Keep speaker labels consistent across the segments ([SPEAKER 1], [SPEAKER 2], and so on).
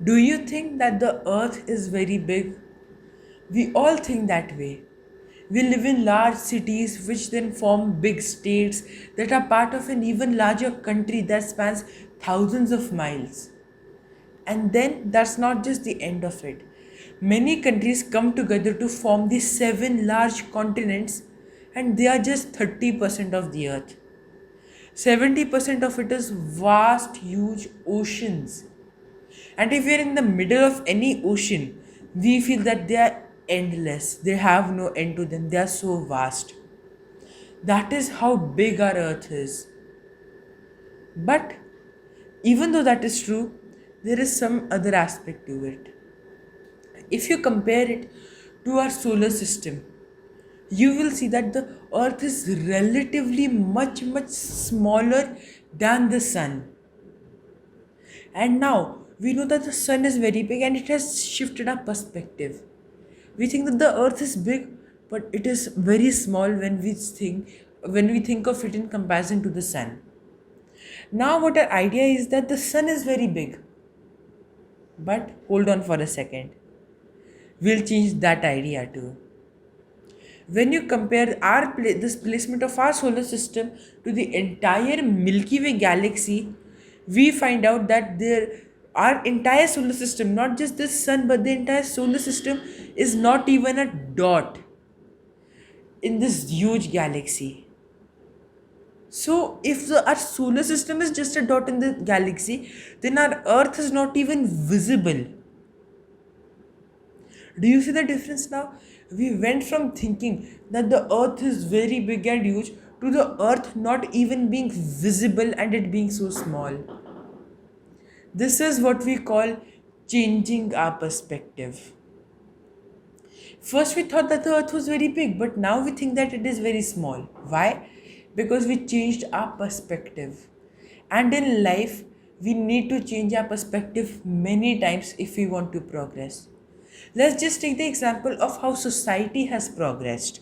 [SPEAKER 1] Do you think that the earth is very big? We all think that way. We live in large cities which then form big states that are part of an even larger country that spans thousands of miles. And then that's not just the end of it. Many countries come together to form the seven large continents, and they are just 30% of the earth. 70% of it is vast, huge oceans. And if we are in the middle of any ocean, we feel that they are endless. They have no end to them. They are so vast. That is how big our earth is. But even though that is true, there is some other aspect to it. If you compare it to our solar system, you will see that the earth is relatively much smaller than the sun. And now we know that the sun is very big and it has shifted our perspective. We think that the earth is big, but it is very small when we think of it in comparison to the sun. Now what our idea is that the sun is very big. But hold on for a second. We'll change that idea too. When you compare this placement of our solar system to the entire Milky Way galaxy, we find out that our entire solar system, not just the sun, but the entire solar system is not even a dot in this huge galaxy. So, if our solar system is just a dot in the galaxy, then our Earth is not even visible. Do you see the difference now? We went from thinking that the earth is very big and huge to the earth not even being visible and it being so small. This is what we call changing our perspective. First, we thought that the earth was very big, but now we think that it is very small. Why? Because we changed our perspective. And in life, we need to change our perspective many times if we want to progress. Let's just take the example of how society has progressed.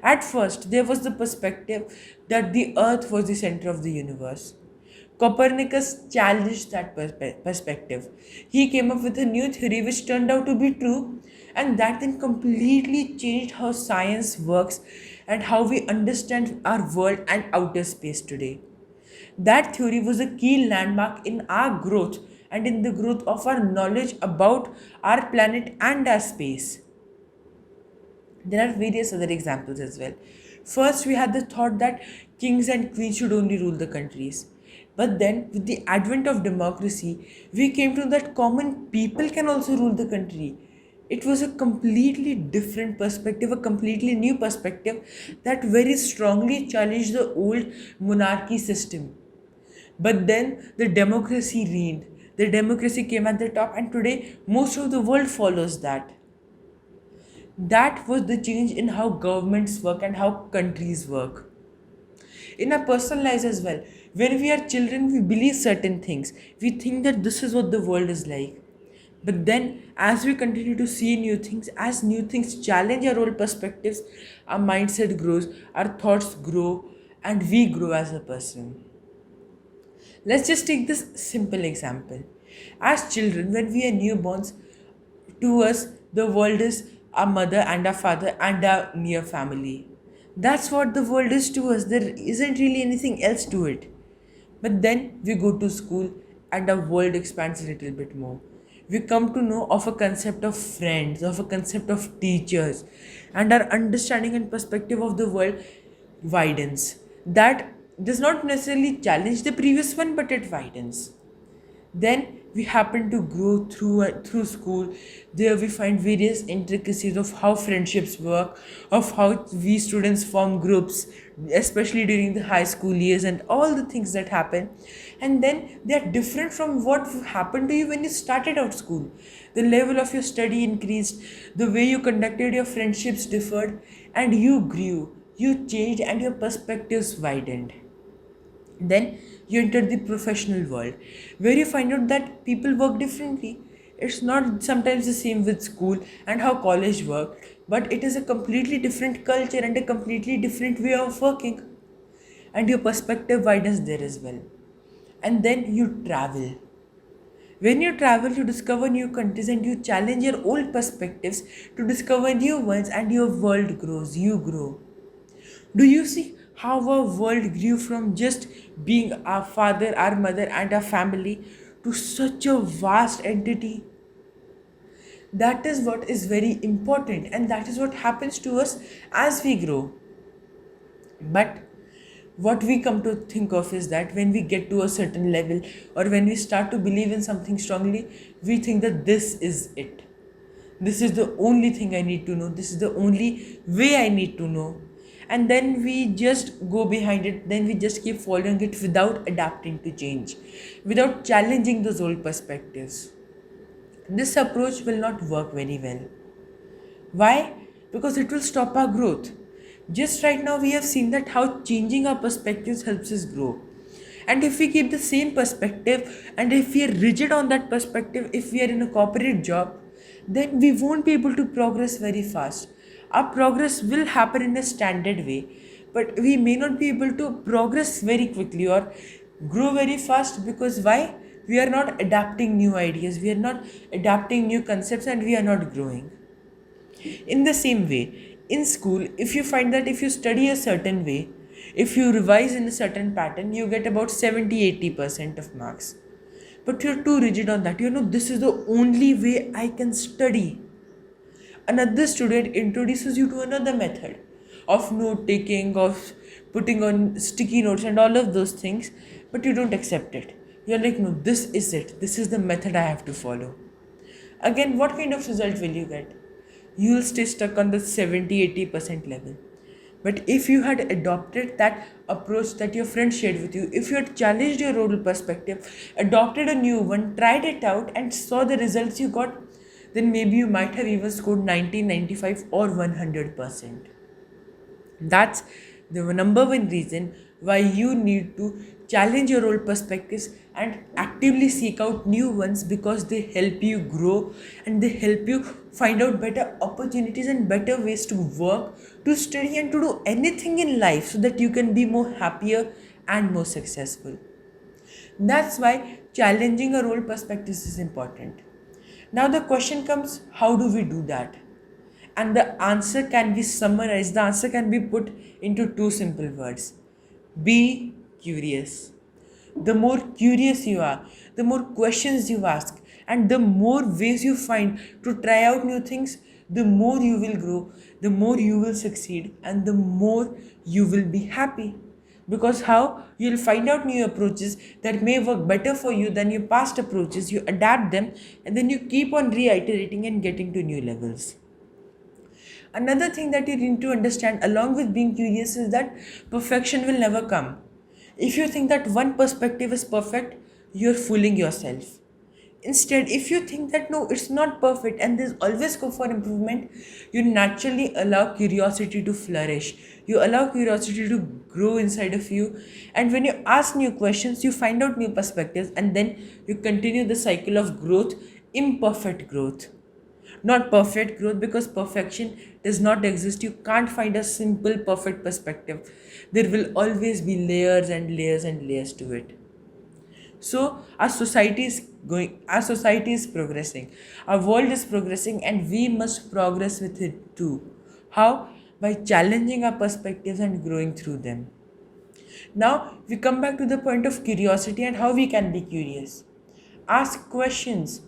[SPEAKER 1] At first, there was the perspective that the earth was the center of the universe. Copernicus challenged that perspective. He came up with a new theory which turned out to be true, and that then completely changed how science works and how we understand our world and outer space today. That theory was a key landmark in our growth and in the growth of our knowledge about our planet and our space. There are various other examples as well. First, we had the thought that kings and queens should only rule the countries. But then, with the advent of democracy, we came to that common people can also rule the country. It was a completely different perspective, a completely new perspective that very strongly challenged the old monarchy system. But then the democracy reigned. The democracy came at the top, and today most of the world follows that. That was the change in how governments work and how countries work. In our personal lives as well, when we are children, we believe certain things. We think that this is what the world is like. But then, as we continue to see new things, as new things challenge our old perspectives, our mindset grows, our thoughts grow, and we grow as a person. Let's just take this simple example. As children, when we are newborns, to us, the world is our mother and our father and our near family. That's what the world is to us. There isn't really anything else to it. But then we go to school and our world expands a little bit more. We come to know of a concept of friends, of a concept of teachers, and our understanding and perspective of the world widens. That does not necessarily challenge the previous one, but it widens. Then we happen to grow through school. There we find various intricacies of how friendships work, of how we students form groups, especially during the high school years, and all the things that happen. And then they are different from what happened to you when you started out school. The level of your study increased, the way you conducted your friendships differed, and you grew, you changed, and your perspectives widened. Then you enter the professional world where you find out that people work differently. It's not sometimes the same with school and how college work, but it is a completely different culture and a completely different way of working. And your perspective widens there as well. And then you travel. When you travel, you discover new countries and you challenge your old perspectives to discover new ones, and your world grows, you grow. Do you see how our world grew from just being our father, our mother, and our family to such a vast entity? That is what is very important, and that is what happens to us as we grow. But what we come to think of is that when we get to a certain level, or when we start to believe in something strongly, we think that this is it. This is the only thing I need to know. This is the only way I need to know. And then we just go behind it. Then we just keep following it without adapting to change, without challenging those old perspectives. This approach will not work very well. Why? Because it will stop our growth. Just right now, we have seen that how changing our perspectives helps us grow. And if we keep the same perspective, and if we are rigid on that perspective, if we are in a corporate job, then we won't be able to progress very fast. Our progress will happen in a standard way, but we may not be able to progress very quickly or grow very fast, because why? We are not adapting new ideas, we are not adapting new concepts, and we are not growing. In the same way, in school, if you find that if you study a certain way, if you revise in a certain pattern, you get about 70-80% of marks. But you're too rigid on that. You know, this is the only way I can study. Another student introduces you to another method of note taking, of putting on sticky notes, and all of those things, but you don't accept it. You're like, no, this is it. This is the method I have to follow. Again, what kind of result will you get? You'll stay stuck on the 70-80% level. But if you had adopted that approach that your friend shared with you, if you had challenged your old perspective, adopted a new one, tried it out, and saw the results you got, then maybe you might have even scored 90, 95, or 100%. That's the number one reason why you need to challenge your old perspectives and actively seek out new ones, because they help you grow and they help you find out better opportunities and better ways to work, to study, and to do anything in life so that you can be more happier and more successful. That's why challenging our old perspectives is important. Now the question comes, how do we do that? And the answer can be summarized, the answer can be put into two simple words: be curious. The more curious you are, the more questions you ask, and the more ways you find to try out new things, the more you will grow, the more you will succeed, and the more you will be happy. Because how? You'll find out new approaches that may work better for you than your past approaches, you adapt them, and then you keep on reiterating and getting to new levels. Another thing that you need to understand along with being curious is that perfection will never come. If you think that one perspective is perfect, you're fooling yourself. Instead, if you think that no, it's not perfect and there's always scope for improvement, you naturally allow curiosity to flourish. You allow curiosity to grow inside of you. And when you ask new questions, you find out new perspectives, and then you continue the cycle of growth, imperfect growth. Not perfect growth, because perfection does not exist. You can't find a simple perfect perspective. There will always be layers and layers and layers to it. So our society is progressing, our world is progressing, and we must progress with it too. How? By challenging our perspectives and growing through them. Now we come back to the point of curiosity and how we can be curious. Ask questions.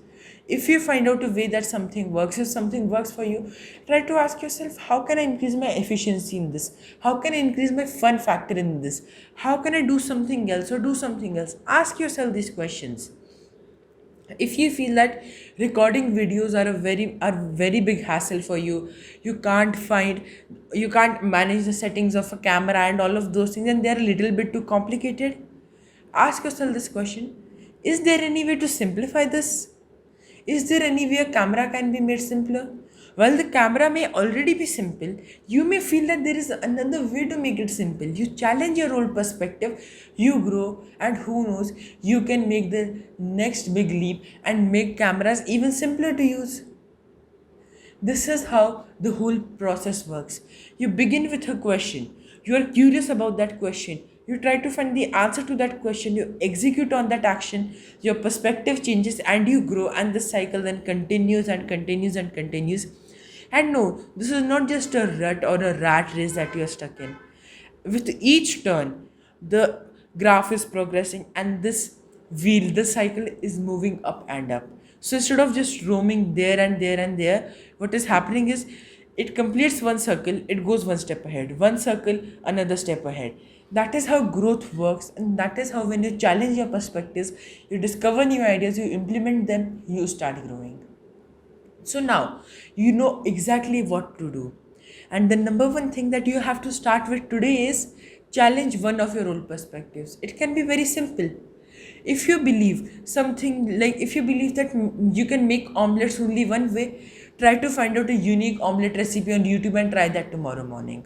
[SPEAKER 1] If you find out a way that something works, if something works for you, try to ask yourself, how can I increase my efficiency in this? How can I increase my fun factor in this? How can I do something else or do something else? Ask yourself these questions. If you feel that recording videos are very big hassle for you, you can't manage the settings of a camera and all of those things, and they're a little bit too complicated, ask yourself this question: is there any way to simplify this? Is there any way a camera can be made simpler? While the camera may already be simple, you may feel that there is another way to make it simple. You challenge your old perspective, you grow, and who knows, you can make the next big leap and make cameras even simpler to use. This is how the whole process works. You begin with a question. You are curious about that question. You try to find the answer to that question, you execute on that action, your perspective changes and you grow, and the cycle then continues and continues and continues. And no, this is not just a rut or a rat race that you're stuck in. With each turn, the graph is progressing and this wheel, the cycle is moving up and up. So instead of just roaming there and there and there, what is happening is it completes one circle, it goes one step ahead, one circle, another step ahead. That is how growth works, and that is how, when you challenge your perspectives, you discover new ideas, you implement them, you start growing. So now you know exactly what to do. And the number one thing that you have to start with today is challenge one of your old perspectives. It can be very simple. If you believe something, like if you believe that you can make omelets only one way, try to find out a unique omelet recipe on YouTube and try that tomorrow morning.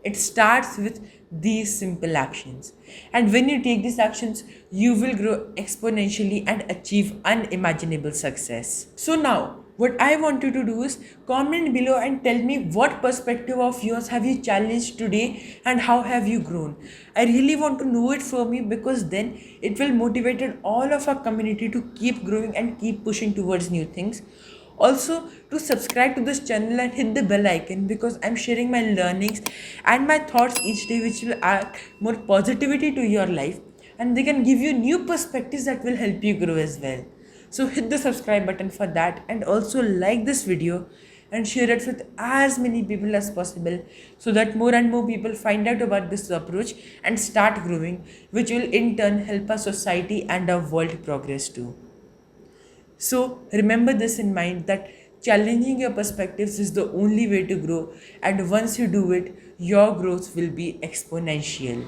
[SPEAKER 1] It starts with these simple actions. And when you take these actions, you will grow exponentially and achieve unimaginable success. So now, what I want you to do is comment below and tell me what perspective of yours have you challenged today and how have you grown. I really want to know it from you, because then it will motivate all of our community to keep growing and keep pushing towards new things. Also, to subscribe to this channel and hit the bell icon, because I'm sharing my learnings and my thoughts each day, which will add more positivity to your life, and they can give you new perspectives that will help you grow as well. So hit the subscribe button for that, and also like this video and share it with as many people as possible, so that more and more people find out about this approach and start growing, which will in turn help our society and our world progress too. So remember this in mind, that challenging your perspectives is the only way to grow, and once you do it, your growth will be exponential.